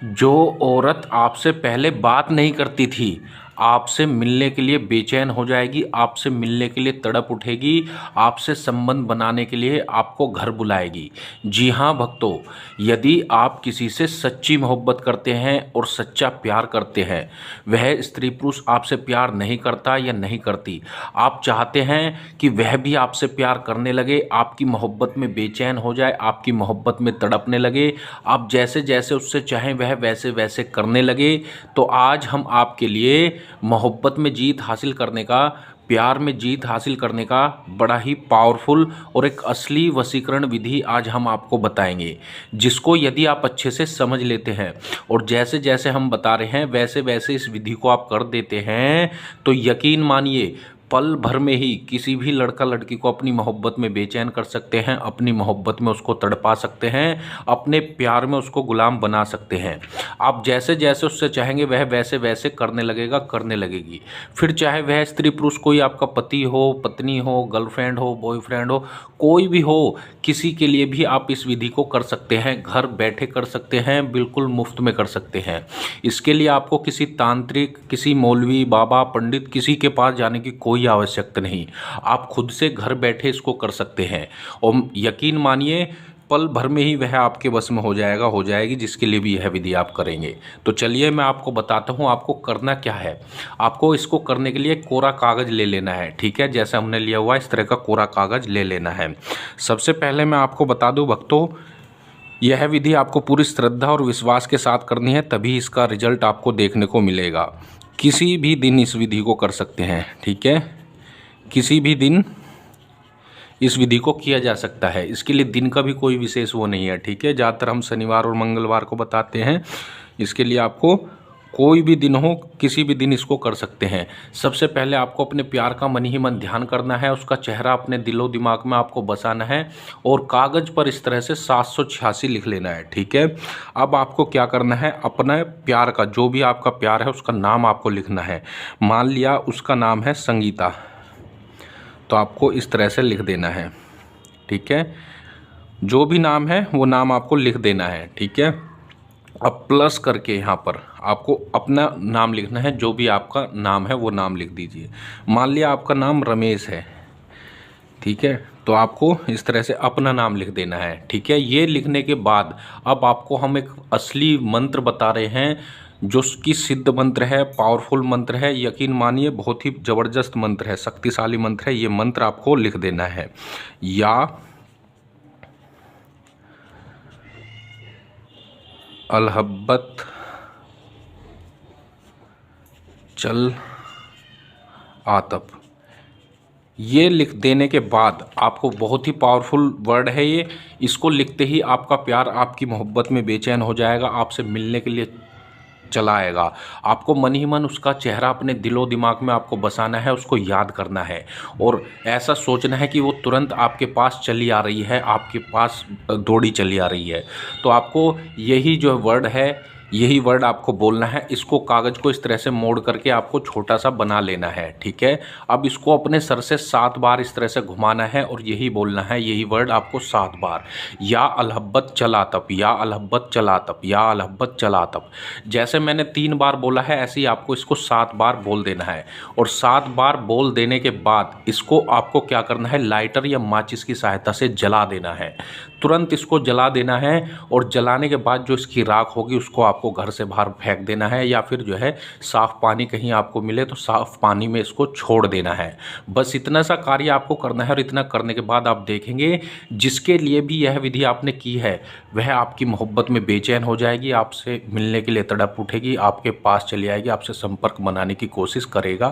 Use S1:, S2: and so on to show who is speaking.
S1: जो औरत आपसे पहले बात नहीं करती थी, आपसे मिलने के लिए बेचैन हो जाएगी, आपसे मिलने के लिए तड़प उठेगी, आपसे संबंध बनाने के लिए आपको घर बुलाएगी। जी हाँ भक्तों, यदि आप किसी से सच्ची मोहब्बत करते हैं और सच्चा प्यार करते हैं, वह स्त्री पुरुष आपसे प्यार नहीं करता या नहीं करती, आप चाहते हैं कि वह भी आपसे प्यार करने लगे, आपकी मोहब्बत में बेचैन हो जाए, आपकी मोहब्बत में तड़पने लगे, आप जैसे जैसे उससे चाहें वह वैसे वैसे करने लगे, तो आज हम आपके लिए मोहब्बत में जीत हासिल करने का, प्यार में जीत हासिल करने का बड़ा ही पावरफुल और एक असली वशीकरण विधि आज हम आपको बताएंगे, जिसको यदि आप अच्छे से समझ लेते हैं और जैसे जैसे हम बता रहे हैं वैसे वैसे इस विधि को आप कर देते हैं, तो यकीन मानिए पल भर में ही किसी भी लड़का लड़की को अपनी मोहब्बत में बेचैन कर सकते हैं, अपनी मोहब्बत में उसको तड़पा सकते हैं, अपने प्यार में उसको गुलाम बना सकते हैं। आप जैसे जैसे उससे चाहेंगे वह वैसे वैसे करने लगेगा, करने लगेगी। फिर चाहे वह स्त्री पुरुष कोई आपका पति हो, पत्नी हो, गर्लफ्रेंड हो, बॉयफ्रेंड हो, कोई भी हो, किसी के लिए भी आप इस विधि को कर सकते हैं, घर बैठे कर सकते हैं, बिल्कुल मुफ्त में कर सकते हैं। इसके लिए आपको किसी तांत्रिक, किसी मौलवी, बाबा, पंडित, किसी के पास जाने की कोई आवश्यकता नहीं। आप खुद से घर बैठे इसको कर सकते हैं और यकीन मानिए पल भर में ही वह आपके बस में हो जाएगा, हो जाएगी, जिसके लिए भी यह विधि आप करेंगे। तो चलिए मैं आपको बताता हूँ आपको करना क्या है। आपको इसको करने के लिए कोरा कागज़ ले लेना है, ठीक है, जैसे हमने लिया हुआ इस तरह का कोरा कागज़ ले लेना है। सबसे पहले मैं आपको बता दूँ भक्तों, यह विधि आपको पूरी श्रद्धा और विश्वास के साथ करनी है, तभी इसका रिजल्ट आपको देखने को मिलेगा। किसी भी दिन इस विधि को कर सकते हैं, ठीक है, किसी भी दिन इस विधि को किया जा सकता है। इसके लिए दिन का भी कोई विशेष वो नहीं है, ठीक है। ज़्यादातर हम शनिवार और मंगलवार को बताते हैं, इसके लिए आपको कोई भी दिन हो, किसी भी दिन इसको कर सकते हैं। सबसे पहले आपको अपने प्यार का मन ही मन ध्यान करना है, उसका चेहरा अपने दिलो दिमाग में आपको बसाना है और कागज़ पर इस तरह से 786 लिख लेना है, ठीक है। अब आपको क्या करना है, अपने प्यार का, जो भी आपका प्यार है उसका नाम आपको लिखना है। मान लिया उसका नाम है संगीता, तो आपको इस तरह से लिख देना है, ठीक है। जो भी नाम है वो नाम आपको लिख देना है, ठीक है। अब प्लस करके यहाँ पर आपको अपना नाम लिखना है, जो भी आपका नाम है वो नाम लिख दीजिए। मान लिया आपका नाम रमेश है, ठीक है, तो आपको इस तरह से अपना नाम लिख देना है, ठीक है। ये लिखने के बाद अब आपको हम एक असली मंत्र बता रहे हैं, जो कि सिद्ध मंत्र है, पावरफुल मंत्र है, यकीन मानिए बहुत ही ज़बरदस्त मंत्र है, शक्तिशाली मंत्र है। ये मंत्र आपको लिख देना है, या अलहब्बत चल आतप। ये लिख देने के बाद आपको, बहुत ही पावरफुल वर्ड है ये, इसको लिखते ही आपका प्यार आपकी मोहब्बत में बेचैन हो जाएगा, आपसे मिलने के लिए चला आएगा। आपको मन ही मन उसका चेहरा अपने दिलो दिमाग में आपको बसाना है, उसको याद करना है और ऐसा सोचना है कि वो तुरंत आपके पास चली आ रही है, आपके पास दौड़ी चली आ रही है। तो आपको यही जो वर्ड है, यही वर्ड आपको बोलना है। इसको कागज़ को इस तरह से मोड़ करके आपको छोटा सा बना लेना है, ठीक है। अब इसको अपने सर से 7 बार इस तरह से घुमाना है और यही बोलना है, यही वर्ड आपको 7 बार, या अलहब्बत चला तप, या अलहब्बत चला तप, या अलहब्बत चला तप। जैसे मैंने 3 बार बोला है ऐसे ही आपको इसको 7 बार बोल देना है और 7 बार बोल देने के बाद इसको आपको क्या करना है, लाइटर या माचिस की सहायता से जला देना है। तुरंत इसको जला देना है और जलाने के बाद जो इसकी राख होगी उसको आपको घर से बाहर फेंक देना है, या फिर जो है साफ़ पानी कहीं आपको मिले तो साफ़ पानी में इसको छोड़ देना है। बस इतना सा कार्य आपको करना है और इतना करने के बाद आप देखेंगे जिसके लिए भी यह विधि आपने की है वह आपकी मोहब्बत में बेचैन हो जाएगी, आपसे मिलने के लिए तड़प उठेगी, आपके पास चली आएगी, आपसे संपर्क बनाने की कोशिश करेगी।